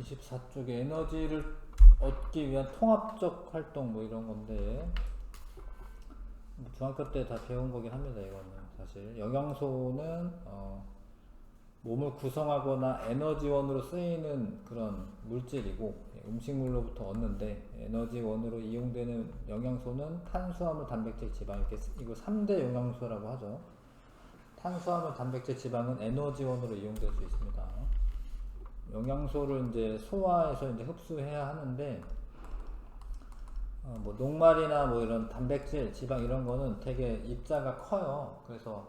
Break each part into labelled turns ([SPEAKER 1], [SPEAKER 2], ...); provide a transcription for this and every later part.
[SPEAKER 1] 24쪽에 에너지를 얻기 위한 통합적 활동 뭐 이런 건데 뭐 중학교 때 다 배운 거긴 합니다. 이거는 사실 영양소는 몸을 구성하거나 에너지원으로 쓰이는 그런 물질이고 음식물로부터 얻는데 에너지원으로 이용되는 영양소는 탄수화물, 단백질, 지방 이렇게 이거 3대 영양소라고 하죠. 탄수화물, 단백질, 지방은 에너지원으로 이용될 수 있습니다. 영양소를 이제 소화해서 이제 흡수해야 하는데 뭐 녹말이나 뭐 이런 단백질, 지방 이런 거는 되게 입자가 커요. 그래서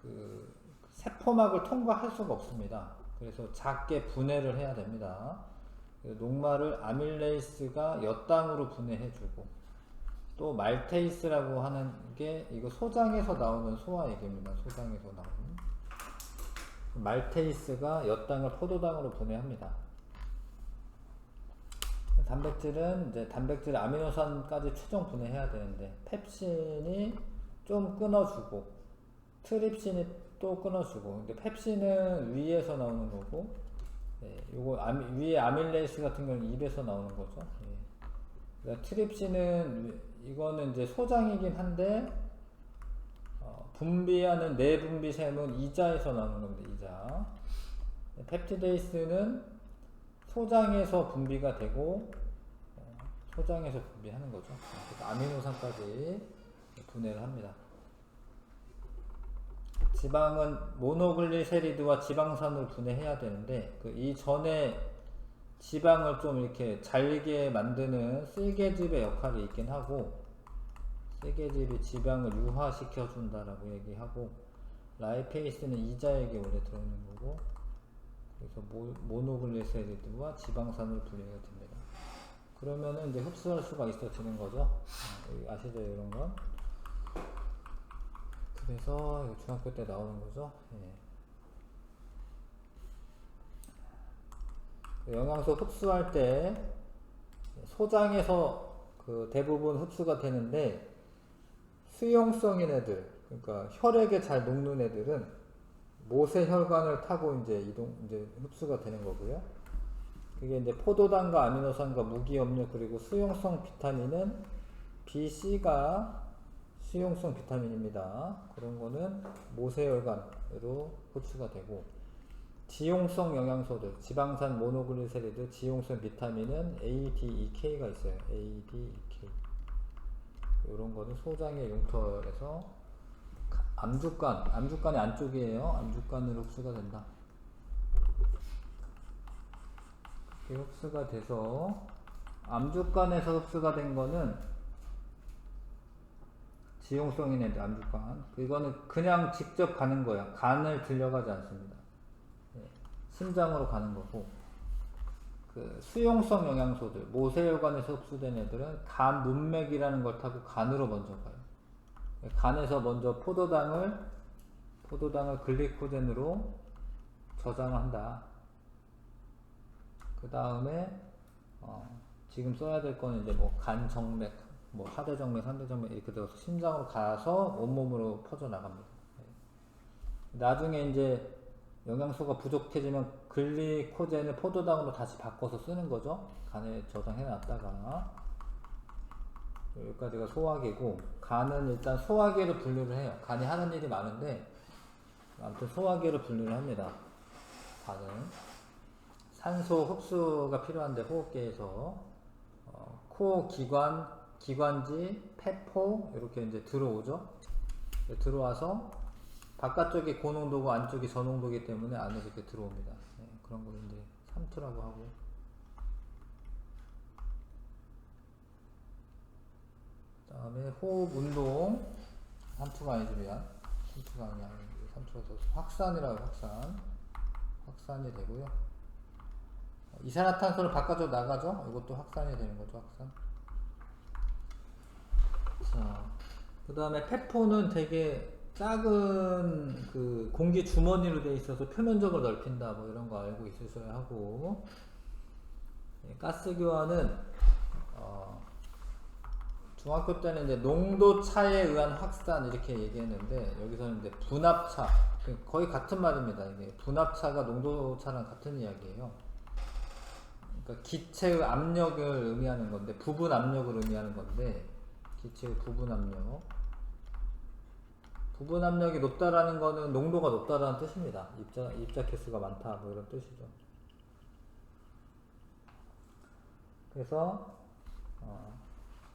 [SPEAKER 1] 그 세포막을 통과할 수가 없습니다. 그래서 작게 분해를 해야 됩니다. 녹말을 아밀레이스가 엿당으로 분해해주고 또 말테이스라고 하는 게 이거 소장에서 나오는 소화 얘기입니다. 소장에서 나오는 말테이스가 엿당을 포도당으로 분해합니다. 단백질은 이제 단백질 아미노산까지 최종 분해해야 되는데 펩신이 좀 끊어주고 트립신이 또 끊어주고 근데 펩신은 위에서 나오는 거고 요거 위에 아밀레이스 같은 경우는 입에서 나오는 거죠. 그러니까 트립신은 이거는 이제 소장이긴 한데 분비하는 내분비샘은 이자에서 나오는 겁니다. 이자. 펩티데이스는 소장에서 분비가 되고 소장에서 분비하는 거죠. 그래서 아미노산까지 분해를 합니다. 지방은 모노글리세리드와 지방산을 분해해야 되는데 그 이전에 지방을 좀 이렇게 잘게 만드는 쓸개즙의 역할이 있긴 하고 쓸개즙이 지방을 유화시켜 준다라고 얘기하고 라이페이스는 이자에게 원래 들어있는 거고 그래서 모노글리세리드와 지방산을 분해가 됩니다. 그러면은 이제 흡수할 수가 있어지는 거죠. 아시죠 이런 건? 그래서 이거 중학교 때 나오는 거죠. 영양소 흡수할 때 소장에서 그 대부분 흡수가 되는데 수용성인 애들, 그러니까 혈액에 잘 녹는 애들은 모세혈관을 타고 이제 흡수가 되는 거고요. 그게 이제 포도당과 아미노산과 무기염료 그리고 수용성 비타민은 B, C가 수용성 비타민입니다. 그런 거는 모세혈관으로 흡수가 되고 지용성 영양소들, 지방산, 모노글리세리드, 지용성 비타민은 A, D, E, K가 있어요. A, D, E, K. 이런 거는 소장의 용털에서 암주간이 안쪽이에요. 암주간으로 흡수가 된다. 이렇게 흡수가 돼서 암주간에서 흡수가 된 거는 지용성인 애들 암주간. 이거는 그냥 직접 가는 거야. 간을 들려가지 않습니다. 심장으로 가는 거고 그 수용성 영양소들 모세혈관에서 흡수된 애들은 간 문맥이라는 걸 타고 간으로 먼저 가요. 간에서 먼저 포도당을 글리코젠으로 저장한다. 그 다음에 지금 써야 될 거는 이제 뭐 간정맥, 뭐 하대정맥, 상대정맥 이렇게 들어서 심장으로 가서 온몸으로 퍼져 나갑니다. 나중에 이제 영양소가 부족해지면 글리코젠을 포도당으로 다시 바꿔서 쓰는 거죠. 간에 저장해 놨다가 여기까지가 소화기고 간은 일단 소화기로 분류를 해요. 간이 하는 일이 많은데 아무튼 소화기로 분류를 합니다. 간은 산소 흡수가 필요한데 호흡기에서 코 기관, 기관지, 폐포 이렇게 이제 들어오죠. 들어와서 바깥쪽이 고농도고 안쪽이 저농도이기 때문에 안으로 이렇게 들어옵니다. 그런 걸 이제 삼투라고 하고. 그 다음에 호흡 운동. 삼투가 아니지, 미안. 삼투가 아니야. 삼투가 더 확산이라고 확산이 되고요. 이산화탄소는 바깥으로 나가죠. 이것도 확산이 되는 거죠, 확산. 자, 그 다음에 폐포는 되게 작은 그 공기 주머니로 되어 있어서 표면적으로 넓힌다 뭐 이런 거 알고 있으셔야 하고 가스 교환은 중학교 때는 이제 농도 차에 의한 확산 이렇게 얘기했는데 여기서는 이제 분압차 거의 같은 말입니다. 이게 분압차가 농도 차랑 같은 이야기예요. 그러니까 기체의 압력을 의미하는 건데, 부분 압력을 의미하는 건데, 기체의 부분 압력. 부분 압력이 높다라는 거는 농도가 높다라는 뜻입니다. 입자 개수가 많다, 뭐 이런 뜻이죠. 그래서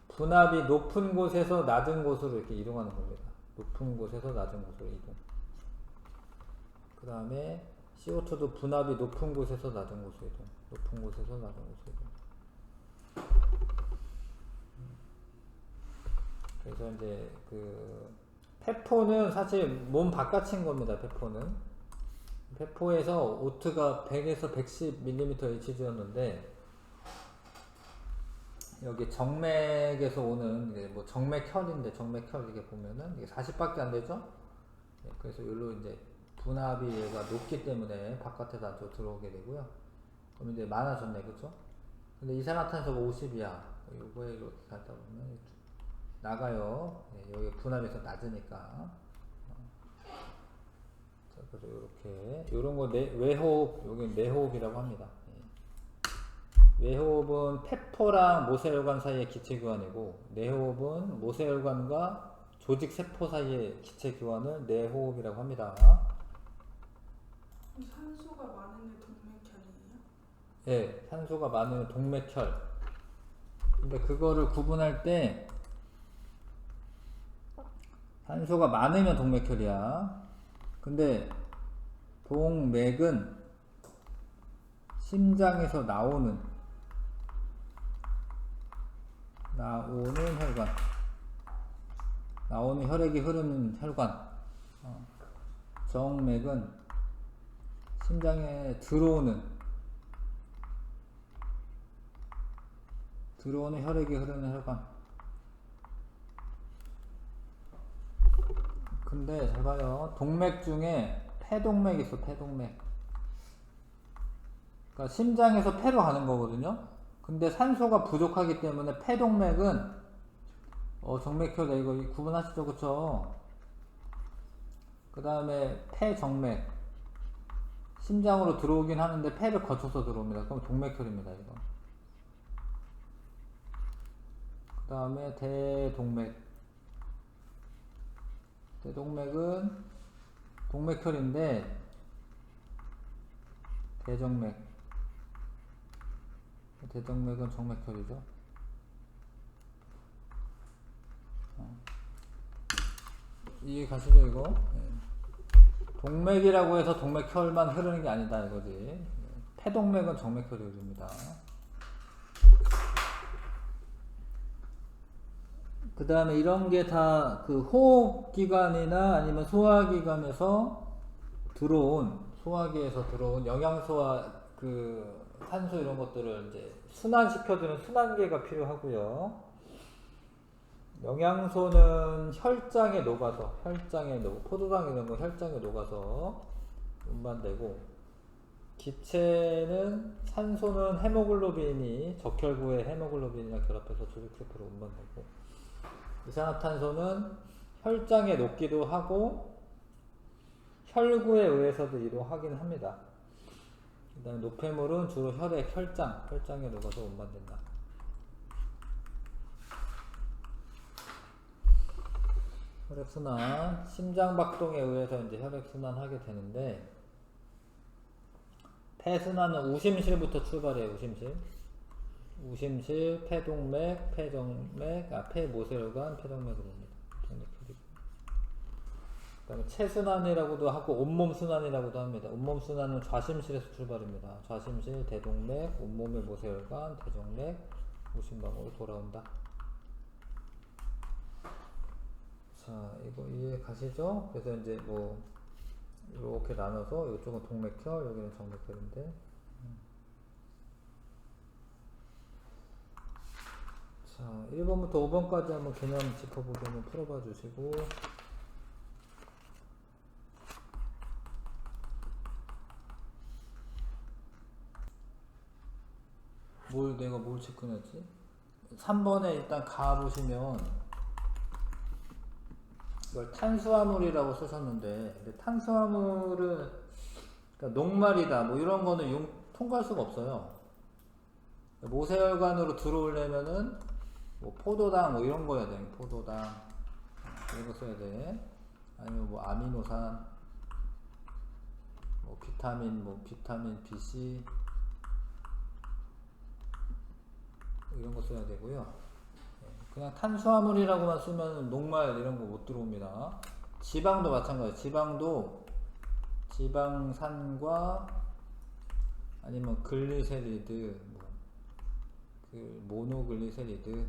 [SPEAKER 1] 분압이 높은 곳에서 낮은 곳으로 이렇게 이동하는 겁니다. 높은 곳에서 낮은 곳으로 이동. 그 다음에 CO2도 분압이 높은 곳에서 낮은 곳으로 이동. 높은 곳에서 낮은 곳으로 이동. 그래서 이제 그 페포는 사실 몸 바깥인 겁니다. 페포에서 오트가 100에서 110mm Hg였는데, 여기 정맥에서 오는 뭐 정맥혈인데, 정맥혈 이게 보면은 이게 40밖에 안 되죠? 네, 그래서 여기로 이제 분압이 얘가 높기 때문에 바깥에다 들어오게 되고요. 그럼 이제 많아졌네, 그죠? 근데 이산화탄소가 50이야. 요거에 이렇게 갖다 보면 나가요. 네, 여기 분압에서 낮으니까. 자, 그래서 이렇게 요런 거 외호흡, 여기 내호흡이라고 합니다. 외호흡은 페포랑 모세혈관 사이의 기체교환이고, 내호흡은 모세혈관과 조직세포 사이의 기체교환을 내호흡이라고 합니다.
[SPEAKER 2] 산소가 많으면 동맥혈이에요?
[SPEAKER 1] 네, 산소가 많으면 동맥혈. 근데 그거를 구분할 때, 산소가 많으면 동맥혈이야. 근데 동맥은 심장에서 나오는 혈관, 나오는 혈액이 흐르는 혈관. 정맥은 심장에 들어오는 혈액이 흐르는 혈관. 근데 잘 봐요. 동맥 중에 폐동맥이 있어, 폐동맥. 그러니까 심장에서 폐로 가는 거거든요. 근데 산소가 부족하기 때문에 폐동맥은 정맥혈, 이거 구분하시죠, 그쵸? 그 다음에 폐정맥, 심장으로 들어오긴 하는데 폐를 거쳐서 들어옵니다. 그럼 동맥혈입니다, 이거. 그 다음에 대동맥은 동맥혈인데 대정맥은 정맥혈이죠. 이해 가시죠, 이거? 네. 동맥이라고 해서 동맥혈만 흐르는 게 아니다, 이거지. 폐동맥은 정맥혈이 흐릅니다. 그 다음에 이런 게 다 그 호흡기관이나 아니면 소화기관에서 소화기에서 들어온 영양소와 그 산소 이런 것들을 이제 순환시켜주는 순환계가 필요하고요. 영양소는 혈장에 녹아서, 포도당 이런 거 혈장에 녹아서 운반되고, 기체는 산소는 헤모글로빈이 적혈구의 헤모글로빈이랑 결합해서 조직세포로 운반되고, 이산화탄소는 혈장에 녹기도 하고 혈구에 의해서도 이동하긴 합니다. 그 다음에 노폐물은 주로 혈장에 녹아서 운반된다. 혈액순환, 심장박동에 의해서 이제 혈액순환하게 되는데, 폐순환은 우심실부터 출발해요. 우심실, 폐동맥, 폐모세혈관, 폐정맥으로 옵니다. 그 다음에 체순환이라고도 하고 온몸순환이라고도 합니다. 온몸순환은 좌심실에서 출발입니다. 좌심실, 대동맥, 온몸의 모세혈관, 대정맥, 우심방으로 돌아온다. 자, 이거 이해 가시죠? 그래서 이제 뭐 이렇게 나눠서 이쪽은 동맥혈, 여기는 정맥혈인데, 자, 1번부터 5번까지 한번 개념 짚어보고 한번 풀어봐 주시고, 내가 뭘 체크했지? 3번에 일단 가보시면 이걸 탄수화물이라고 쓰셨는데, 근데 탄수화물은 그러니까 녹말이다 뭐 이런 거는 통과할 수가 없어요. 모세혈관으로 들어오려면은 뭐 포도당 뭐 이런 거 해야 돼. 포도당 이런 거 써야 돼. 아니면 뭐 아미노산, 뭐 비타민 B, C 이런 거 써야 되고요. 그냥 탄수화물이라고만 쓰면 녹말 이런 거 못 들어옵니다. 지방도 마찬가지. 지방도 지방산과 아니면 글리세리드, 그 모노글리세리드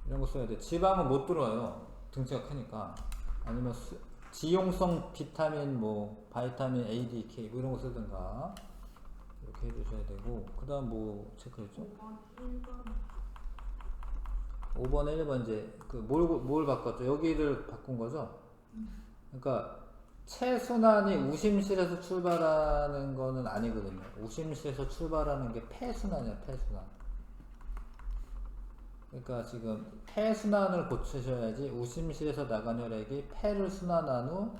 [SPEAKER 1] 이런 거 써야 돼. 지방은 못 들어와요. 등치가 크니까. 아니면 지용성 비타민, 뭐 바이타민 A, D, K 뭐 이런 거 쓰든가 이렇게 해주셔야 되고. 그 다음 뭐 체크했죠? 5번, 1번 이제 그 뭘 바꿨죠? 여기를 바꾼 거죠? 그러니까 체순환이 우심실에서 출발하는 거는 아니거든요. 우심실에서 출발하는 게 폐순환이야, 폐순환. 그러니까 지금 폐순환을 고치셔야지 우심실에서 나간 혈액이 폐를 순환한 후,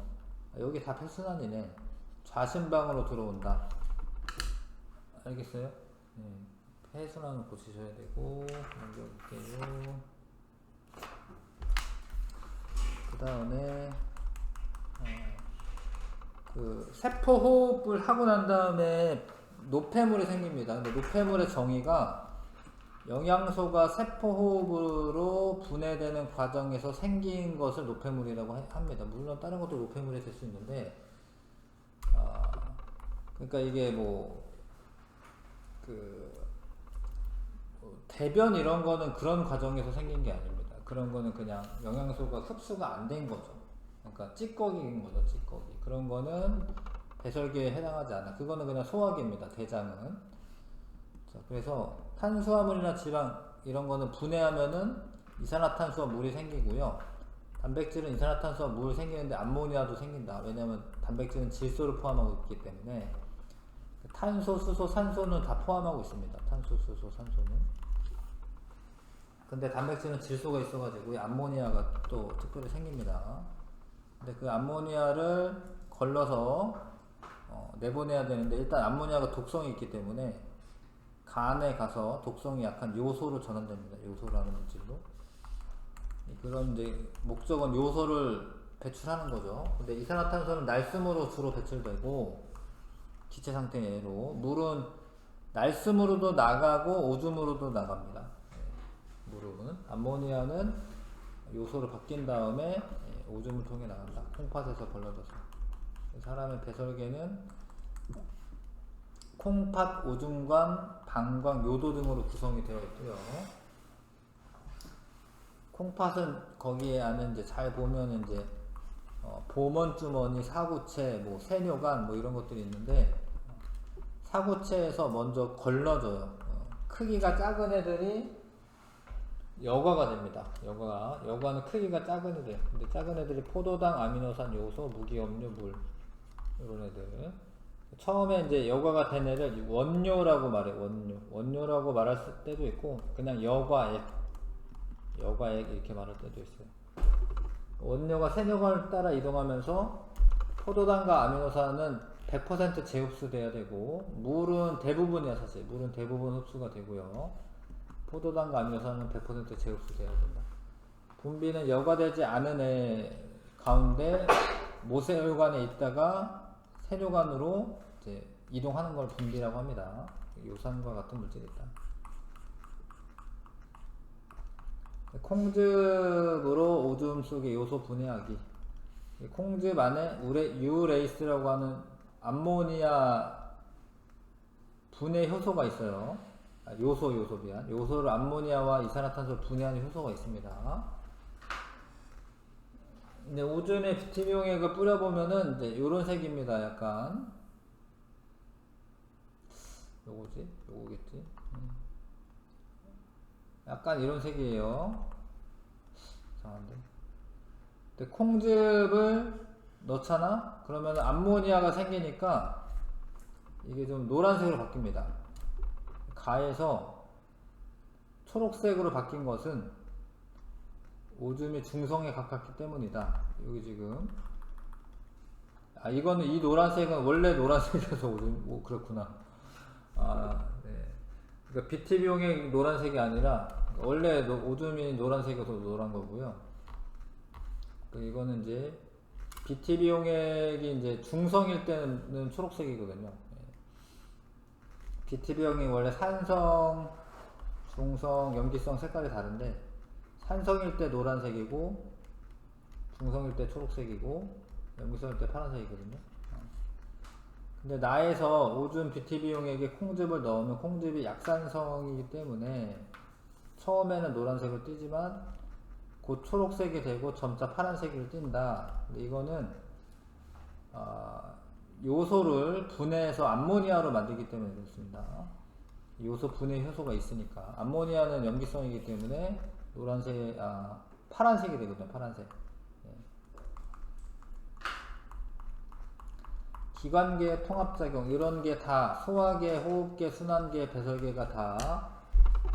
[SPEAKER 1] 여기 다 폐순환이네. 좌심방으로 들어온다. 알겠어요? 폐순환을 고치셔야 되고, 넘겨볼게요. 그 다음에 그 세포 호흡을 하고 난 다음에 노폐물이 생깁니다. 근데 노폐물의 정의가 영양소가 세포 호흡으로 분해되는 과정에서 생긴 것을 노폐물이라고 합니다. 물론 다른 것도 노폐물이 될 수 있는데, 그러니까 이게 대변 이런 거는 그런 과정에서 생긴 게 아닙니다. 그런 거는 그냥 영양소가 흡수가 안 된 거죠. 그러니까 찌꺼기인 거죠, 찌꺼기. 그런 거는 배설계에 해당하지 않아. 그거는 그냥 소화기입니다, 대장은. 자, 그래서 탄수화물이나 지방 이런 거는 분해하면은 이산화탄소와 물이 생기고요. 단백질은 이산화탄소와 물이 생기는데 암모니아도 생긴다. 왜냐하면 단백질은 질소를 포함하고 있기 때문에 탄소, 수소, 산소는 다 포함하고 있습니다. 탄소, 수소, 산소는. 근데 단백질은 질소가 있어가지고 암모니아가 또 특별히 생깁니다. 근데 그 암모니아를 걸러서 내보내야 되는데, 일단 암모니아가 독성이 있기 때문에 간에 가서 독성이 약한 요소로 전환됩니다. 요소라는 물질로. 그런 이제 목적은 요소를 배출하는 거죠. 근데 이산화탄소는 날숨으로 주로 배출되고, 기체 상태로. 물은 날숨으로도 나가고 오줌으로도 나갑니다. 물은. 암모니아는 요소로 바뀐 다음에 오줌을 통해 나간다. 콩팥에서 걸러져서. 사람의 배설계는 콩팥, 오줌관, 방광, 요도 등으로 구성이 되어 있고요. 콩팥은 거기에 안에 이제 잘 보면 이제 보먼주머니, 사구체, 뭐 세뇨관 뭐 이런 것들이 있는데, 사구체에서 먼저 걸러져요. 크기가 작은 애들이 여과가 됩니다. 여과는 크기가 작은 애들. 근데 작은 애들이 포도당, 아미노산, 요소, 무기염료, 물 이런 애들. 처음에 이제 여과가 된 애를 원료라고 말해. 원료라고 말할 때도 있고, 그냥 여과액 이렇게 말할 때도 있어요. 원료가 세뇨관을 따라 이동하면서 포도당과 아미노산은 100% 재흡수돼야 되고, 물은 대부분이야. 사실 물은 대부분 흡수가 되고요. 포도당과 아미노산은 100% 재흡수돼야 된다. 분비는 여과되지 않은 애 가운데 모세혈관에 있다가 세뇨관으로 이제 이동하는 걸 분비라고 합니다. 요산과 같은 물질이 있다. 콩즙으로 오줌 속의 요소 분해하기. 콩즙 안에 유레이스라고 하는 암모니아 분해 효소가 있어요. 요소를 암모니아와 이산화탄소를 분해하는 효소가 있습니다. 근데 오줌에 비티미용액을 뿌려보면은 이제 요런 색입니다. 약간 요거겠지. 약간 이런 색이에요. 이상한데. 근데 콩즙을 넣잖아? 그러면 암모니아가 생기니까 이게 좀 노란색으로 바뀝니다. 가에서 초록색으로 바뀐 것은 오줌이 중성에 가깝기 때문이다. 여기 지금 이거는 이 노란색은 원래 노란색이라서 그렇구나. 네. 그러니까 BT 비용액이 노란색이 아니라 원래 오줌이 노란색이어서 노란 거고요. 이거는 이제 BT 비용액이 이제 중성일 때는 초록색이거든요. BT 비용이 원래 산성, 중성, 염기성 색깔이 다른데 산성일 때 노란색이고 중성일 때 초록색이고 염기성일 때 파란색이거든요. 근데 나에서 오줌 BT 비용액에 콩즙을 넣으면 콩즙이 약산성이기 때문에 처음에는 노란색으로 뜨지만 곧 초록색이 되고 점차 파란색으로 띈다. 근데 이거는 요소를 분해해서 암모니아로 만들기 때문에 그렇습니다. 요소 분해 효소가 있으니까. 암모니아는 염기성이기 때문에 노란색, 파란색이 되거든요. 파란색. 기관계 통합작용 이런 게 다 소화계, 호흡계, 순환계, 배설계가 다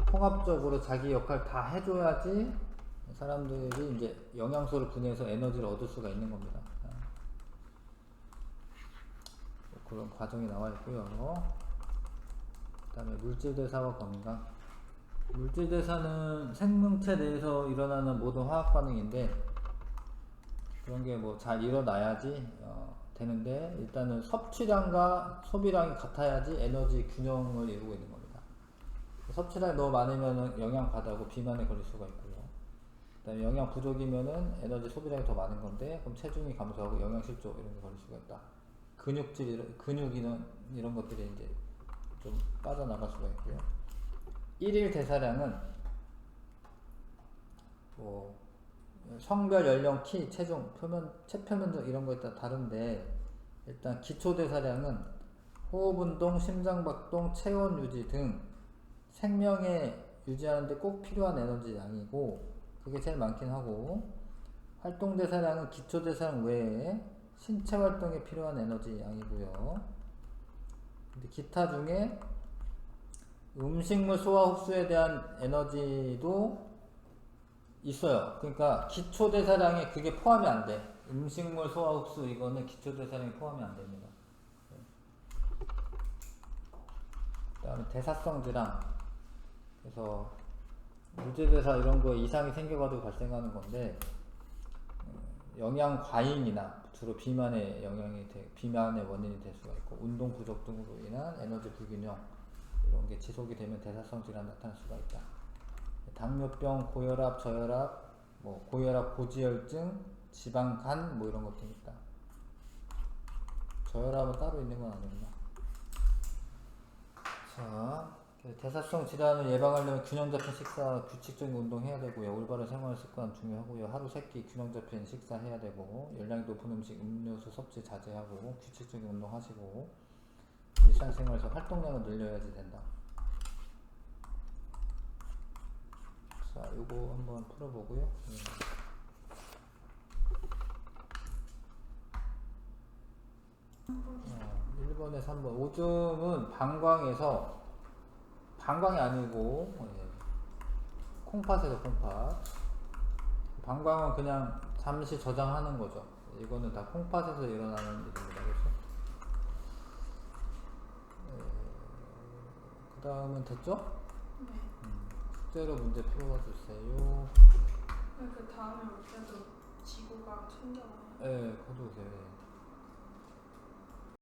[SPEAKER 1] 통합적으로 자기 역할 다 해줘야지 사람들이 이제 영양소를 분해해서 에너지를 얻을 수가 있는 겁니다. 그런 과정이 나와 있고요. 그 다음에 물질대사와 건강. 물질대사는 생명체 내에서 일어나는 모든 화학 반응인데 그런 게 뭐 잘 일어나야지 되는데 일단은 섭취량과 소비량이 같아야지 에너지 균형을 이루고 있는 겁니다. 섭취량이 너무 많으면 영양 과다고 비만에 걸릴 수가 있고요. 그다음에 영양 부족이면은 에너지 소비량이 더 많은 건데 그럼 체중이 감소하고 영양 실조 이런 게 걸릴 수가 있다. 근육질, 이런 것들이 이제 좀 빠져나갈 수가 있고요. 일일 대사량은 뭐 성별, 연령, 키, 체중, 체표면적 이런 거에 따라 다른데 일단 기초 대사량은 호흡 운동, 심장 박동, 체온 유지 등 생명에 유지하는데 꼭 필요한 에너지 양이고 그게 제일 많긴 하고 활동 대사량은 기초 대사량 외에 신체 활동에 필요한 에너지 양이고요. 근데 기타 중에 음식물 소화 흡수에 대한 에너지도 있어요. 그러니까 기초 대사량에 그게 포함이 안 돼. 음식물 소화 흡수 이거는 기초 대사량에 포함이 안 됩니다. 그다음에 대사성 질환. 그래서 물질대사 이런 거에 이상이 생겨가지고 발생하는 건데 영양 과잉이나 주로 비만의 비만의 원인이 될 수가 있고 운동 부족 등으로 인한 에너지 불균형 이런 게 지속이 되면 대사성 질환 나타날 수가 있다. 당뇨병, 고혈압, 저혈압, 뭐 고혈압, 고지혈증, 지방간 뭐 이런 것들이 있다. 저혈압은 따로 있는 건 아닙니다. 자, 대사성 질환을 예방하려면 균형 잡힌 식사, 규칙적인 운동 해야 되고요. 올바른 생활 습관 중요하고요. 하루 3끼 균형 잡힌 식사 해야 되고 열량이 높은 음식, 음료수 섭취 자제하고 규칙적인 운동 하시고 일상생활에서 활동량을 늘려야지 된다. 자, 요거 한번 풀어보고요. 1번에 3번. 오줌은 방광이 아니고, 콩팥에서 콩팥. 방광은 그냥 잠시 저장하는 거죠. 이거는 다 콩팥에서 일어나는 일입니다. 그렇죠? 그 다음은 됐죠?
[SPEAKER 2] 네.
[SPEAKER 1] 숙제로 문제 풀어주세요.
[SPEAKER 2] 그 다음에 올 때도 지구가 챙겨와요.
[SPEAKER 1] 네, 가져오세요.